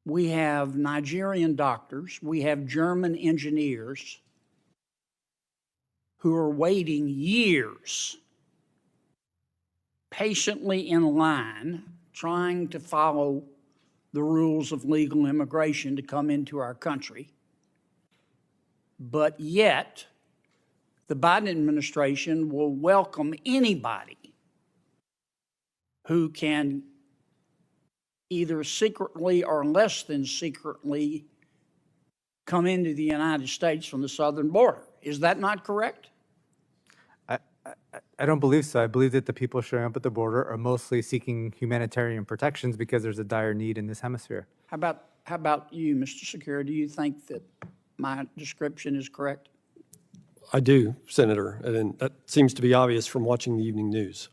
we have Nigerian doctors, we have German engineers who are waiting years patiently in line trying to follow the rules of legal immigration to come into our country. But yet, the Biden administration will welcome anybody who can either secretly or less than secretly come into the United States from the southern border. Is that not correct? I don't believe so. I believe that the people showing up at the border are mostly seeking humanitarian protections because there's a dire need in this hemisphere. How about you, Mr. Secure? Do you think that my description is correct? I do, Senator, and that seems to be obvious from watching the evening news.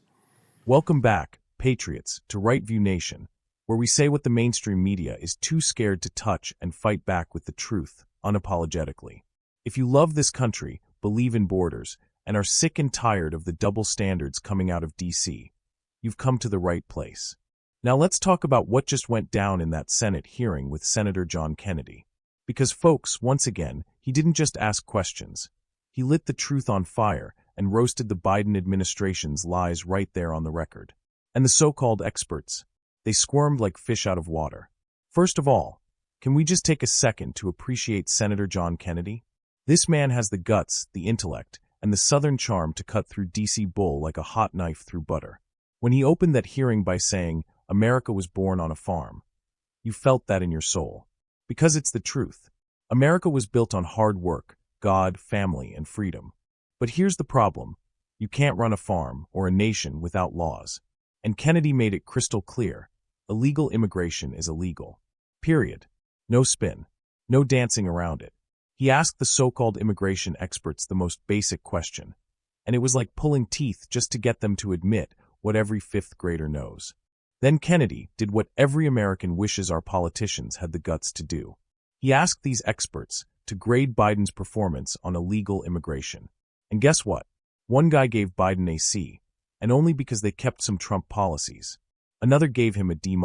Welcome back, Patriots, to Right View Nation, where we say what the mainstream media is too scared to touch and fight back with the truth, unapologetically. If you love this country, believe in borders, and are sick and tired of the double standards coming out of D.C., you've come to the right place. Now let's talk about what just went down in that Senate hearing with Senator John Kennedy. Because folks, once again, he didn't just ask questions. He lit the truth on fire and roasted the Biden administration's lies right there on the record. And the so-called experts, they squirmed like fish out of water. First of all, can we just take a second to appreciate Senator John Kennedy? This man has the guts, the intellect, and the southern charm to cut through D.C. bull like a hot knife through butter. When he opened that hearing by saying, America was born on a farm, you felt that in your soul. Because it's the truth. America was built on hard work, God, family, and freedom. But here's the problem. You can't run a farm or a nation without laws. And Kennedy made it crystal clear. Illegal immigration is illegal. Period. No spin. No dancing around it. He asked the so-called immigration experts the most basic question, and it was like pulling teeth just to get them to admit what every fifth grader knows. Then Kennedy did what every American wishes our politicians had the guts to do. He asked these experts to grade Biden's performance on illegal immigration. And guess what? One guy gave Biden a C, and only because they kept some Trump policies. Another gave him a D-.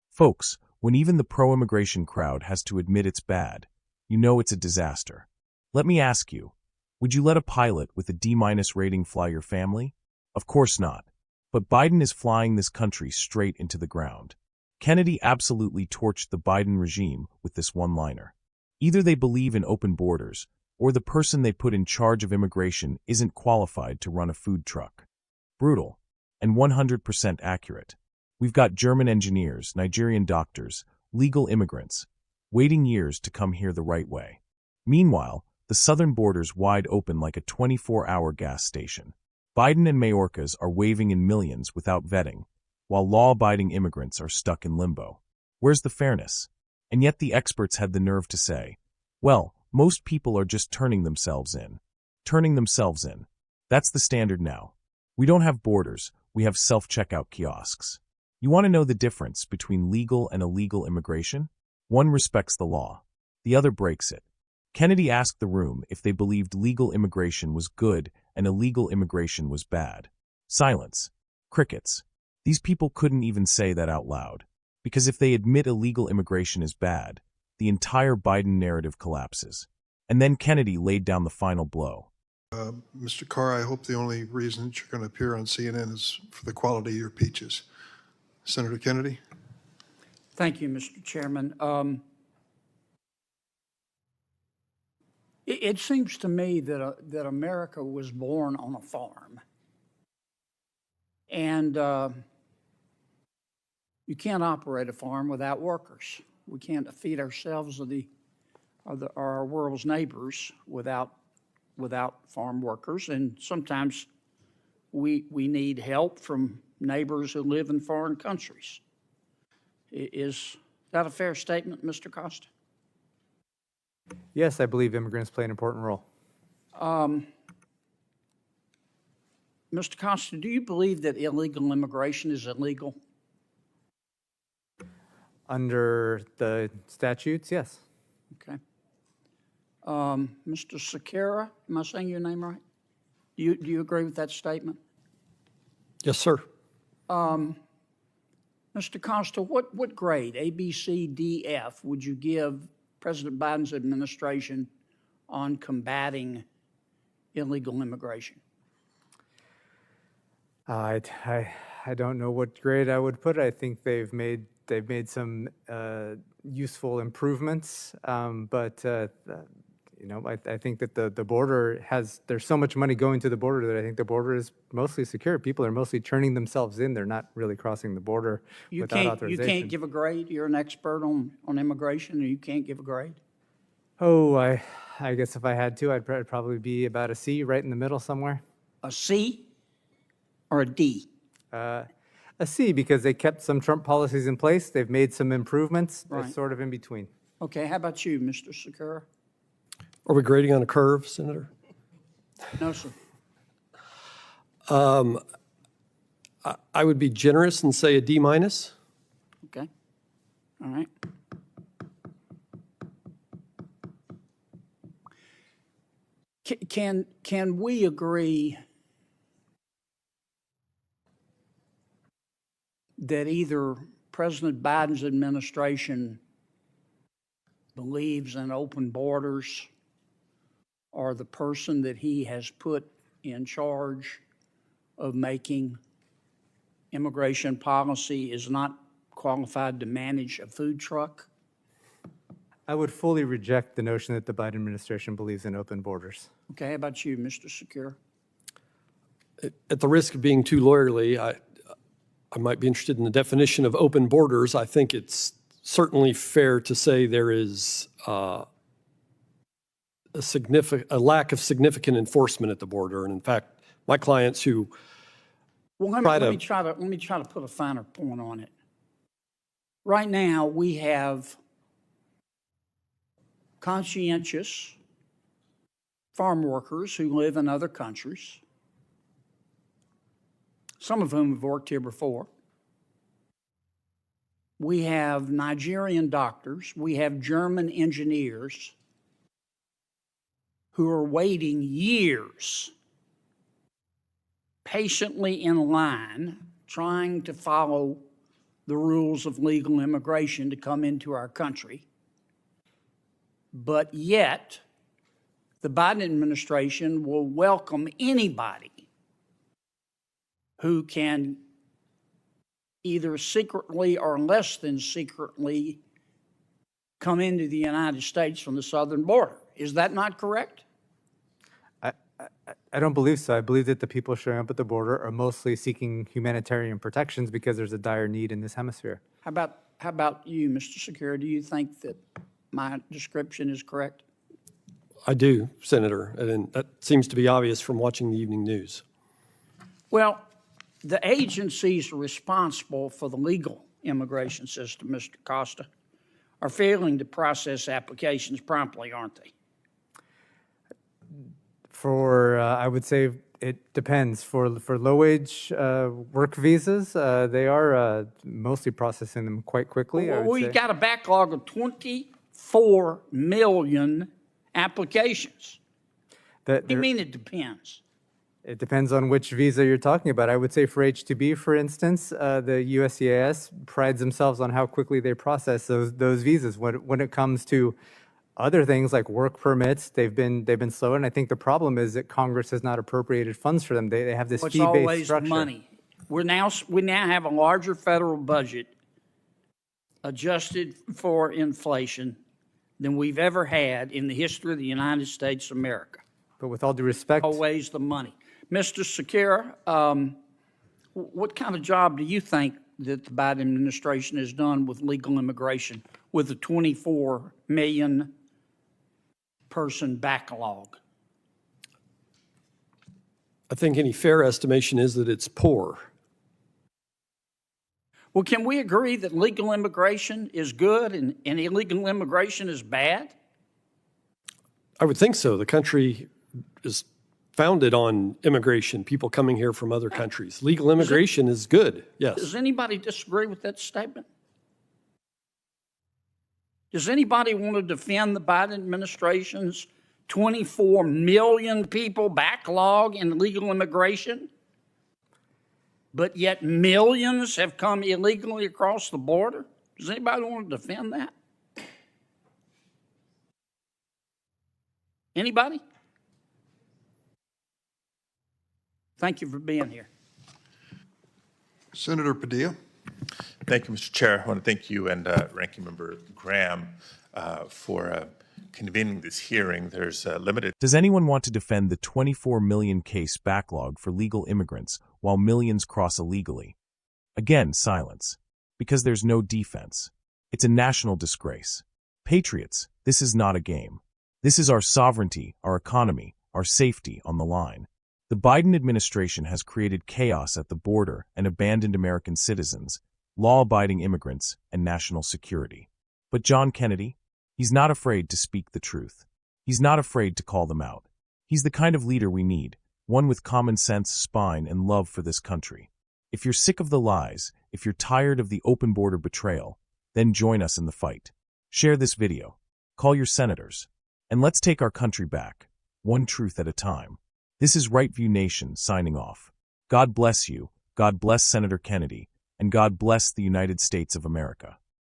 Folks, when even the pro-immigration crowd has to admit it's bad, you know it's a disaster. Let me ask you, would you let a pilot with a D- rating fly your family? Of course not. But Biden is flying this country straight into the ground. Kennedy absolutely torched the Biden regime with this one-liner. Either they believe in open borders, or the person they put in charge of immigration isn't qualified to run a food truck. Brutal, and 100% accurate. We've got German engineers, Nigerian doctors, legal immigrants, waiting years to come here the right way. Meanwhile, the southern border's wide open like a 24-hour gas station. Biden and Mayorkas are waving in millions without vetting, while law-abiding immigrants are stuck in limbo. Where's the fairness? And yet the experts had the nerve to say, well, most people are just turning themselves in. Turning themselves in. That's the standard now. We don't have borders, we have self-checkout kiosks. You want to know the difference between legal and illegal immigration? One respects the law. The other breaks it. Kennedy asked the room if they believed legal immigration was good and illegal immigration was bad. Silence. Crickets. These people couldn't even say that out loud. Because if they admit illegal immigration is bad, the entire Biden narrative collapses. And then Kennedy laid down the final blow. Mr. Carr, I hope the only reason that you're going to appear on CNN is for the quality of your peaches. Senator Kennedy? Thank you, Mr. Chairman. It seems to me that America was born on a farm. And you can't operate a farm without workers. We can't feed ourselves or our world's neighbors without farm workers. And sometimes we need help from neighbors who live in foreign countries. Is that a fair statement, Mr. Costa? Yes, I believe immigrants play an important role. Mr. Costa, do you believe that illegal immigration is illegal? Under the statutes, yes. Okay. Mr. Sakara, am I saying your name right? Do you agree with that statement? Yes, sir. Mr. Costa, what grade, A, B, C, D, F, would you give President Biden's administration on combating illegal immigration? I don't know what grade I would put it. I think they've made some useful improvements, but I think that the border there's so much money going to the border that I think the border is mostly secure. People are mostly turning themselves in. They're not really crossing the border without authorization. You can't give a grade? You're an expert on immigration, and you can't give a grade? Oh, I guess if I had to, I'd probably be about a C, right in the middle somewhere. A C or a D? A C, because they kept some Trump policies in place. They've made some improvements. They're Right. sort of in between. Okay, how about you, Mr. Sakura? Are we grading on a curve, Senator? No, sir. I would be generous and say a D minus. Okay. All right. Can we agree that either President Biden's administration believes in open borders, or the person that he has put in charge of making immigration policy is not qualified to manage a food truck? I would fully reject the notion that the Biden administration believes in open borders. Okay, how about you, Mr. Secure? At the risk of being too lawyerly, I might be interested in the definition of open borders. I think it's certainly fair to say there is a lack of significant enforcement at the border. And in fact, my clients who Well, let me try to put a finer point on it. Right now, we have conscientious farm workers who live in other countries, some of whom have worked here before. We have Nigerian doctors. We have German engineers who are waiting years patiently in line, trying to follow the rules of legal immigration to come into our country. But yet, the Biden administration will welcome anybody who can either secretly or less than secretly come into the United States from the southern border. Is that not correct? I don't believe so. I believe that the people showing up at the border are mostly seeking humanitarian protections because there's a dire need in this hemisphere. How about you, Mr. Secure? Do you think that my description is correct? I do, Senator, and that seems to be obvious from watching the evening news. Well, the agencies responsible for the legal immigration system, Mr. Costa, are failing to process applications promptly, aren't they? I would say it depends. For low-wage work visas, they are mostly processing them quite quickly. Well, we've got a backlog of 24 million applications. What do you mean it depends? It depends on which visa you're talking about. I would say for H-2B, for instance, the USCIS prides themselves on how quickly they process those visas. When it comes to other things like work permits, they've been slow, and I think the problem is that Congress has not appropriated funds for them. They have this It's fee-based always structure. money. We now have a larger federal budget adjusted for inflation than we've ever had in the history of the United States of America. But with all due respect, Always the money. Mr. Secure, what kind of job do you think that the Biden administration has done with legal immigration with the 24 million person backlog? I think any fair estimation is that it's poor. Well, can we agree that legal immigration is good and illegal immigration is bad? I would think so. The country is founded on immigration, people coming here from other countries. Legal immigration is good, yes. Does anybody disagree with that statement? Does anybody want to defend the Biden administration's 24 million people backlog in legal immigration? but yet millions have come illegally across the border? Does anybody want to defend that? Anybody? Thank you for being here. Senator Padilla? Thank you, Mr. Chair. I want to thank you and Ranking Member Graham for convening this hearing. There's limited. Does anyone want to defend the 24 million case backlog for legal immigrants while millions cross illegally? Again, silence. Because there's no defense. It's a national disgrace. Patriots, this is not a game. This is our sovereignty, our economy, our safety on the line. The Biden administration has created chaos at the border and abandoned American citizens, law-abiding immigrants, and national security. But John Kennedy, he's not afraid to speak the truth. He's not afraid to call them out. He's the kind of leader we need, one with common sense, spine, and love for this country. If you're sick of the lies, if you're tired of the open border betrayal, then join us in the fight. Share this video. Call your senators. And let's take our country back, one truth at a time. This is Right View Nation signing off. God bless you, God bless Senator Kennedy, and God bless the United States of America.